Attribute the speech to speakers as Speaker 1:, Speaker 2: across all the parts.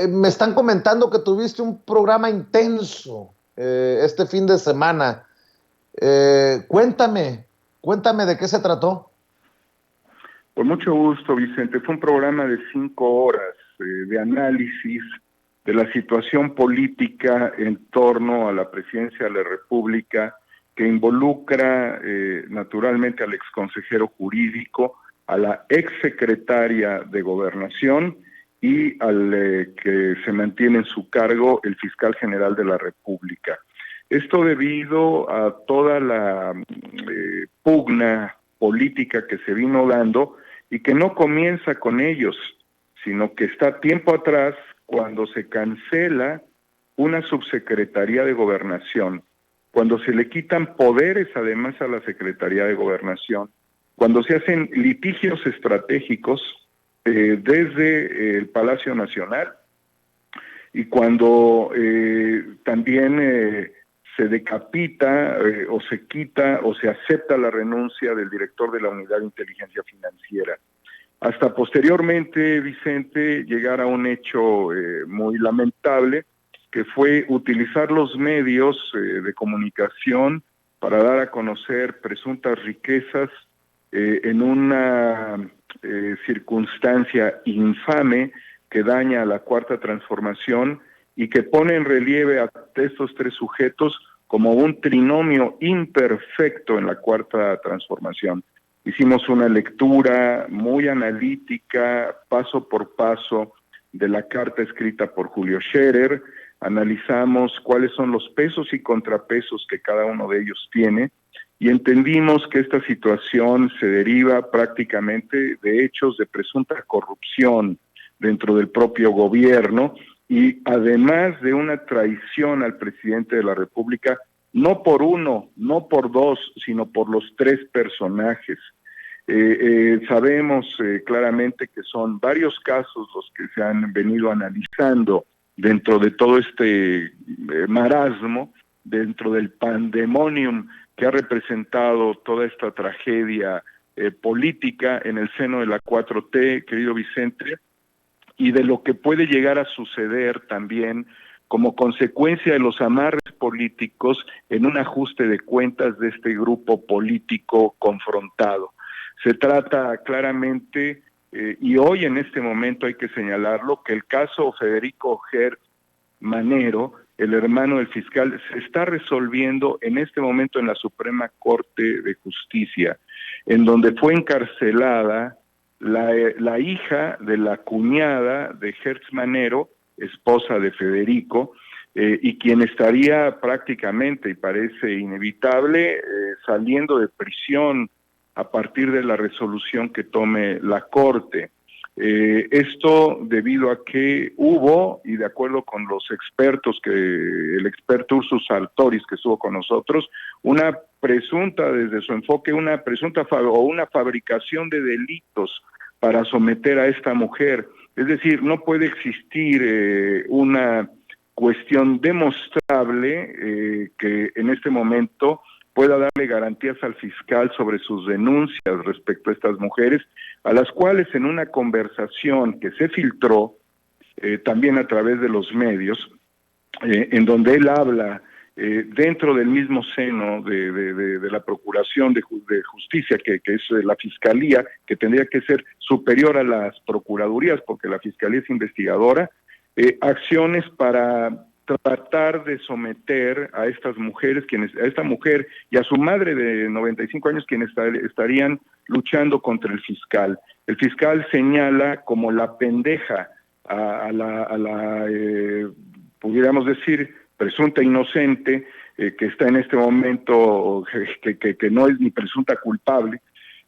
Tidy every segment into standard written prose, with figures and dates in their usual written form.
Speaker 1: me están comentando que tuviste un programa intenso este fin de semana. Cuéntame de qué se trató.
Speaker 2: Con mucho gusto, Vicente. Fue un programa de 5 horas de análisis de la situación política en torno a la presidencia de la República, que involucra naturalmente al exconsejero jurídico, a la exsecretaria de Gobernación y al que se mantiene en su cargo el fiscal general de la República. Esto debido a toda la pugna política que se vino dando y que no comienza con ellos, sino que está tiempo atrás cuando se cancela una subsecretaría de Gobernación, cuando se le quitan poderes además a la Secretaría de Gobernación, cuando se hacen litigios estratégicos desde el Palacio Nacional y cuando también se decapita o se quita o se acepta la renuncia del director de la Unidad de Inteligencia Financiera. Hasta posteriormente, Vicente, llegar a un hecho muy lamentable, que fue utilizar los medios de comunicación para dar a conocer presuntas riquezas en una circunstancia infame que daña a la Cuarta Transformación y que pone en relieve a estos 3 sujetos como un trinomio imperfecto en la Cuarta Transformación. Hicimos una lectura muy analítica, paso por paso, de la carta escrita por Julio Scherer, analizamos cuáles son los pesos y contrapesos que cada uno de ellos tiene, y entendimos que esta situación se deriva prácticamente de hechos de presunta corrupción dentro del propio gobierno, y además de una traición al presidente de la República, no por uno, no por 2, sino por los 3 personajes. Sabemos claramente que son varios casos los que se han venido analizando dentro de todo este marasmo, dentro del pandemonium que ha representado toda esta tragedia política en el seno de la 4T, querido Vicente, y de lo que puede llegar a suceder también como consecuencia de los amarres políticos en un ajuste de cuentas de este grupo político confrontado. Se trata claramente, y hoy en este momento hay que señalarlo, que el caso Federico Hertz Manero, el hermano del fiscal, se está resolviendo en este momento en la Suprema Corte de Justicia, en donde fue encarcelada la hija de la cuñada de Hertz Manero, esposa de Federico, y quien estaría prácticamente, y parece inevitable, saliendo de prisión a partir de la resolución que tome la Corte. Esto debido a que hubo, y de acuerdo con los expertos, el experto Ursus Sartoris que estuvo con nosotros, una presunta, desde su enfoque, una presunta una fabricación de delitos para someter a esta mujer. Es decir, no puede existir una cuestión demostrable que en este momento pueda darle garantías al fiscal sobre sus denuncias respecto a estas mujeres, a las cuales en una conversación que se filtró también a través de los medios, en donde él habla dentro del mismo seno de la Procuración de Justicia, que es la Fiscalía, que tendría que ser superior a las Procuradurías, porque la Fiscalía es investigadora, acciones para tratar de someter a estas mujeres, a esta mujer y a su madre de 95 años, quienes estarían luchando contra el fiscal. El fiscal señala como la pendeja a la pudiéramos decir, presunta inocente, que está en este momento, que no es ni presunta culpable.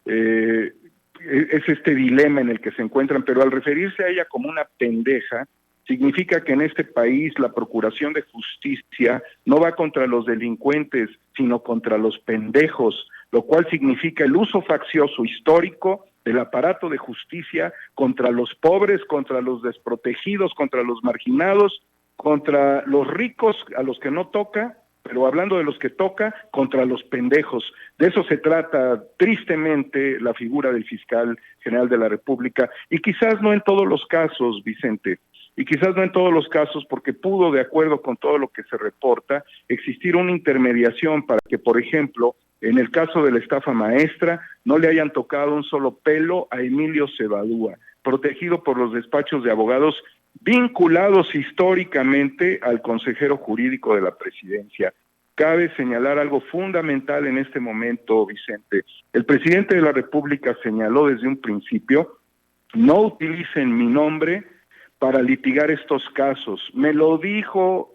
Speaker 2: Es este dilema en el que se encuentran, pero al referirse a ella como una pendeja, significa que en este país la Procuración de Justicia no va contra los delincuentes, sino contra los pendejos, lo cual significa el uso faccioso histórico del aparato de justicia contra los pobres, contra los desprotegidos, contra los marginados, contra los ricos a los que no toca, pero hablando de los que toca, contra los pendejos. De eso se trata tristemente la figura del fiscal general de la República, y quizás no en todos los casos, Vicente. y quizás no en todos los casos, porque pudo, de acuerdo con todo lo que se reporta, existir una intermediación para que, por ejemplo, en el caso de la estafa maestra, no le hayan tocado un solo pelo a Emilio Cebadúa, protegido por los despachos de abogados vinculados históricamente al consejero jurídico de la presidencia. Cabe señalar algo fundamental en este momento, Vicente. El presidente de la República señaló desde un principio: no utilicen mi nombre para litigar estos casos. Me lo dijo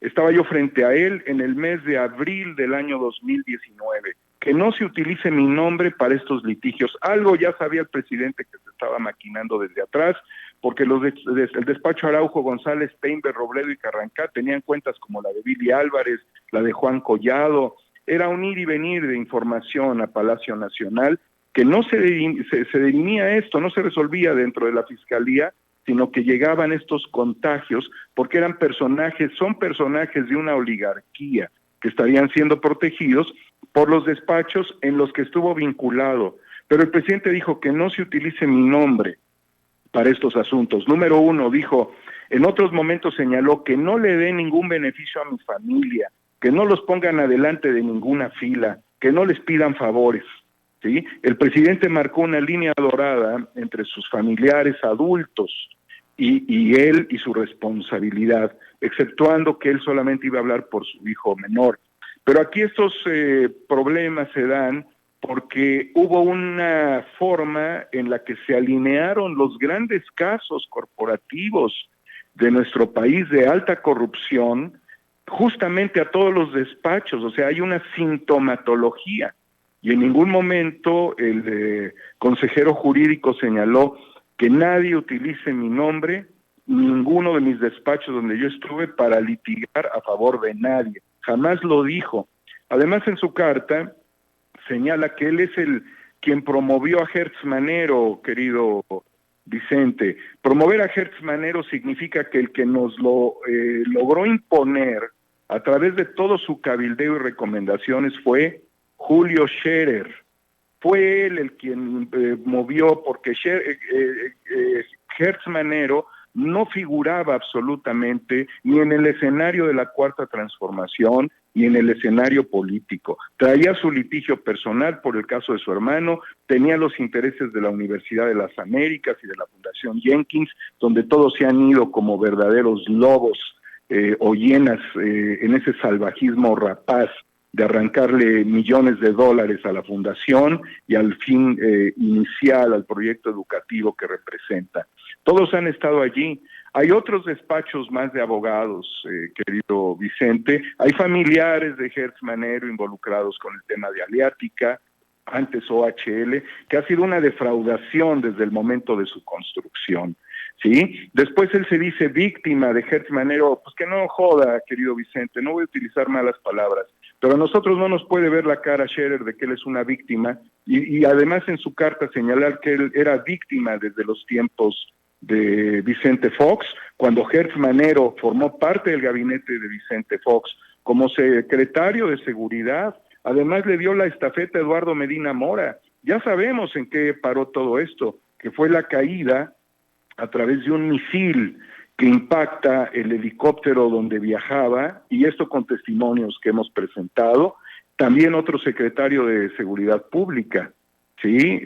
Speaker 2: estaba yo frente a él en el mes de abril del año 2019, que no se utilice mi nombre para estos litigios. Algo ya sabía el presidente que se estaba maquinando desde atrás, porque el despacho Araujo González, Peinber, Robledo y Carrancá tenían cuentas como la de Billy Álvarez, la de Juan Collado. Era un ir y venir de información a Palacio Nacional, que no se dirimía esto, no se resolvía dentro de la Fiscalía, sino que llegaban estos contagios, porque son personajes de una oligarquía que estarían siendo protegidos por los despachos en los que estuvo vinculado. Pero el presidente dijo que no se utilice mi nombre para estos asuntos. Número uno, dijo, en otros momentos señaló que no le dé ningún beneficio a mi familia, que no los pongan adelante de ninguna fila, que no les pidan favores. ¿Sí? El presidente marcó una línea dorada entre sus familiares adultos y él y su responsabilidad, exceptuando que él solamente iba a hablar por su hijo menor. Pero aquí estos problemas se dan porque hubo una forma en la que se alinearon los grandes casos corporativos de nuestro país de alta corrupción justamente a todos los despachos. O sea, hay una sintomatología. Y en ningún momento el consejero jurídico señaló que nadie utilice mi nombre, ninguno de mis despachos donde yo estuve, para litigar a favor de nadie. Jamás lo dijo. Además, en su carta señala que él es quien promovió a Hertz Manero, querido Vicente. Promover a Hertz Manero significa que el que nos lo logró imponer a través de todo su cabildeo y recomendaciones fue Julio Scherer. Fue él el quien movió, porque Hertz Manero no figuraba absolutamente ni en el escenario de la Cuarta Transformación ni en el escenario político. Traía su litigio personal por el caso de su hermano, tenía los intereses de la Universidad de las Américas y de la Fundación Jenkins, donde todos se han ido como verdaderos lobos o hienas en ese salvajismo rapaz de arrancarle millones de dólares a la fundación y al fin inicial, al proyecto educativo que representa. Todos han estado allí. Hay otros despachos más de abogados, querido Vicente. Hay familiares de Hertz Manero involucrados con el tema de Aleática, antes OHL, que ha sido una defraudación desde el momento de su construcción. ¿Sí? Después él se dice víctima de Hertz Manero. Pues que no joda, querido Vicente, no voy a utilizar malas palabras, pero a nosotros no nos puede ver la cara Scherer de que él es una víctima, y además en su carta señalar que él era víctima desde los tiempos de Vicente Fox, cuando Hertz Manero formó parte del gabinete de Vicente Fox como secretario de Seguridad. Además le dio la estafeta a Eduardo Medina Mora. Ya sabemos en qué paró todo esto, que fue la caída a través de un misil que impacta el helicóptero donde viajaba, y esto con testimonios que hemos presentado. También otro secretario de Seguridad Pública, ¿sí?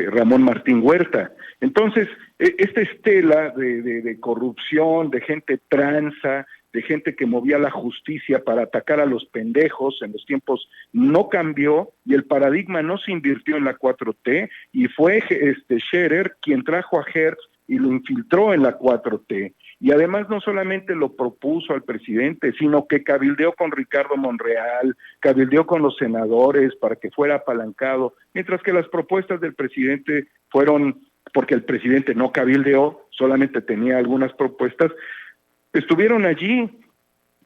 Speaker 2: Ramón Martín Huerta. Entonces, esta estela de corrupción, de gente tranza, de gente que movía la justicia para atacar a los pendejos en los tiempos, no cambió, y el paradigma no se invirtió en la 4T, y fue Scherer quien trajo a Hertz y lo infiltró en la 4T. Y además no solamente lo propuso al presidente, sino que cabildeó con Ricardo Monreal, cabildeó con los senadores para que fuera apalancado, mientras que las propuestas del presidente fueron, porque el presidente no cabildeó, solamente tenía algunas propuestas, estuvieron allí,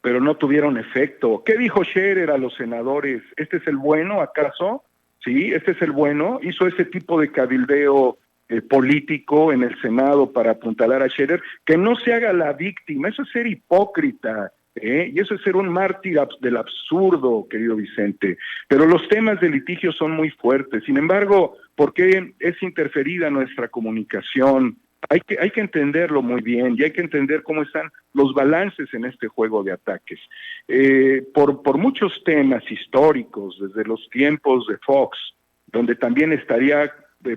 Speaker 2: pero no tuvieron efecto. ¿Qué dijo Scherer a los senadores? ¿Este es el bueno, acaso? ¿Sí? ¿Este es el bueno? ¿Hizo ese tipo de cabildeo político en el Senado para apuntalar a Scherer? Que no se haga la víctima, eso es ser hipócrita, y eso es ser un mártir del absurdo, querido Vicente. Pero los temas de litigio son muy fuertes. Sin embargo, ¿por qué es interferida nuestra comunicación Hay que entenderlo muy bien y hay que entender cómo están los balances en este juego de ataques. Por muchos temas históricos, desde los tiempos de Fox, donde también estaría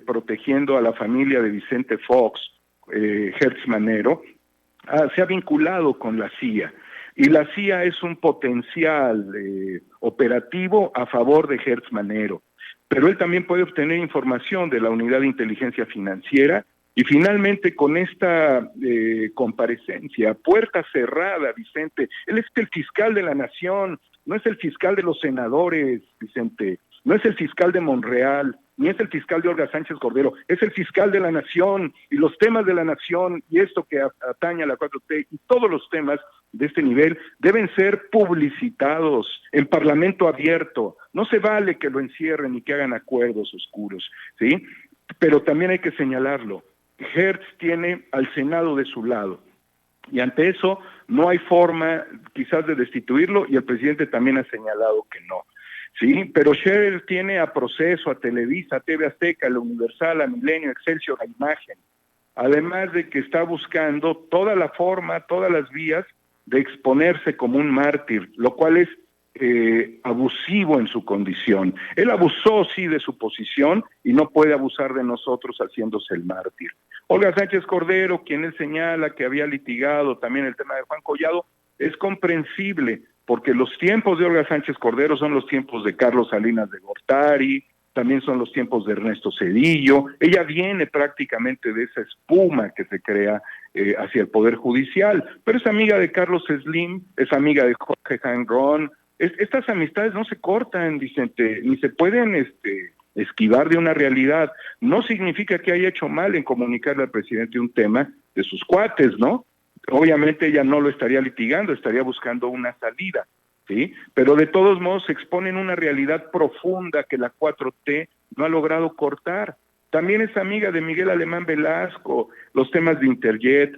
Speaker 2: protegiendo a la familia de Vicente Fox, Hertz Manero, se ha vinculado con la CIA. Y la CIA es un potencial operativo a favor de Hertz Manero. Pero él también puede obtener información de la Unidad de Inteligencia Financiera. Y finalmente, con esta comparecencia, puerta cerrada, Vicente, él es el fiscal de la nación, no es el fiscal de los senadores, Vicente, no es el fiscal de Monreal, ni es el fiscal de Olga Sánchez Cordero, es el fiscal de la nación, y los temas de la nación, y esto que atañe a la 4T, y todos los temas de este nivel, deben ser publicitados en parlamento abierto. No se vale que lo encierren y que hagan acuerdos oscuros, ¿sí? Pero también hay que señalarlo. Hertz tiene al Senado de su lado, y ante eso no hay forma quizás de destituirlo, y el presidente también ha señalado que no, ¿sí? Pero Scherer tiene a Proceso, a Televisa, a TV Azteca, a La Universal, a Milenio, Excelsior, a Imagen, además de que está buscando toda la forma, todas las vías de exponerse como un mártir, lo cual es abusivo en su condición. Él abusó, sí, de su posición y no puede abusar de nosotros haciéndose el mártir. Olga Sánchez Cordero, quien él señala que había litigado también el tema de Juan Collado, es comprensible, porque los tiempos de Olga Sánchez Cordero son los tiempos de Carlos Salinas de Gortari, también son los tiempos de Ernesto Zedillo. Ella viene prácticamente de esa espuma que se crea hacia el Poder Judicial, pero es amiga de Carlos Slim, es amiga de Jorge Janrón. Estas amistades no se cortan, Vicente, ni se pueden esquivar de una realidad. No significa que haya hecho mal en comunicarle al presidente un tema de sus cuates, ¿no? Obviamente ella no lo estaría litigando, estaría buscando una salida, ¿sí? Pero de todos modos se exponen una realidad profunda que la 4T no ha logrado cortar. También es amiga de Miguel Alemán Velasco, los temas de Interjet,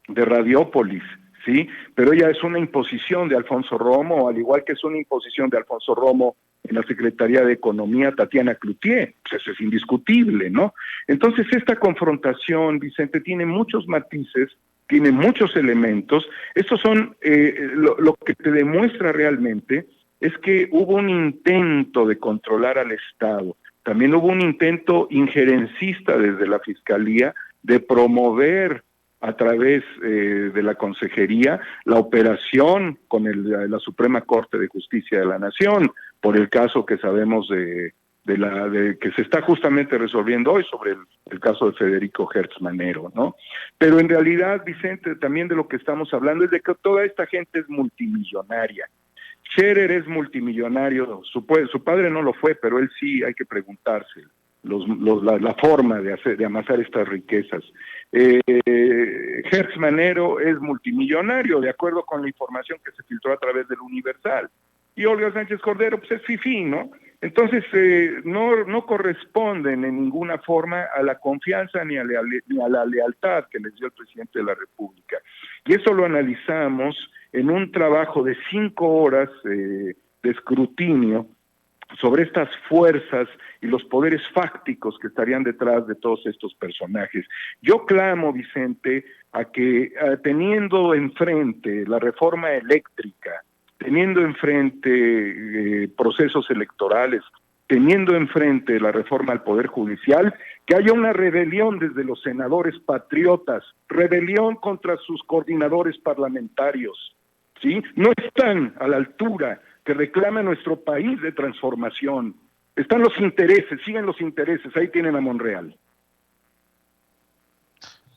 Speaker 2: de Radiópolis, ¿sí? Pero ella es una imposición de Alfonso Romo, al igual que es una imposición de Alfonso Romo en la Secretaría de Economía, Tatiana Cloutier, pues eso es indiscutible, ¿no? Entonces esta confrontación, Vicente, tiene muchos matices, tiene muchos elementos. Estos son, lo que te demuestra realmente es que hubo un intento de controlar al Estado, también hubo un intento injerencista desde la Fiscalía de promover a través de la Consejería la operación con la Suprema Corte de Justicia de la Nación, por el caso que sabemos que se está justamente resolviendo hoy sobre el caso de Federico Hertz Manero, ¿no? Pero en realidad, Vicente, también de lo que estamos hablando es de que toda esta gente es multimillonaria. Scherer es multimillonario, su padre no lo fue, pero él sí, hay que preguntarse la forma de amasar estas riquezas. Hertz Manero es multimillonario, de acuerdo con la información que se filtró a través del Universal. Y Olga Sánchez Cordero, pues es fifí, ¿no? Entonces, no corresponden en ninguna forma a la confianza ni a la lealtad que les dio el presidente de la República. Y eso lo analizamos en un trabajo de 5 horas de escrutinio sobre estas fuerzas y los poderes fácticos que estarían detrás de todos estos personajes. Yo clamo, Vicente, a que teniendo enfrente la reforma eléctrica, teniendo enfrente procesos electorales, teniendo enfrente la reforma al Poder Judicial, que haya una rebelión desde los senadores patriotas, rebelión contra sus coordinadores parlamentarios, ¿sí? No están a la altura que reclama nuestro país de transformación. Están los intereses, siguen los intereses, ahí tienen a Monreal.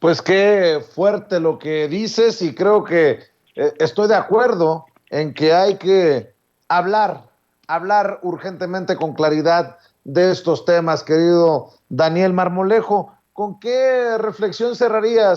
Speaker 1: Pues qué fuerte lo que dices, y creo que estoy de acuerdo en que hay que hablar urgentemente con claridad de estos temas, querido Daniel Marmolejo. ¿Con qué reflexión cerrarías